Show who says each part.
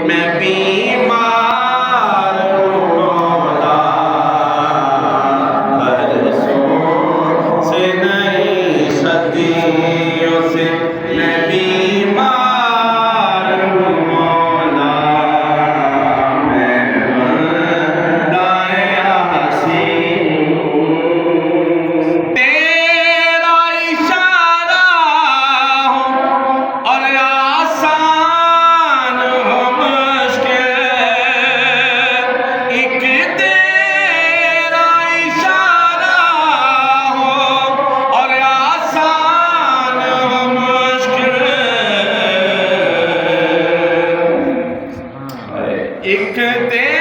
Speaker 1: मैं बीमार हूँ मौला, बरसों से नहीं सदियों से मैं बीमार हूँ मौला, मैं बंदा-ए हसीन हूँ। तेरा इशारा हो और आसान हो मुश्किल, एक तेरा इशारा हो और आसान हो मुश्किल, एक तेरा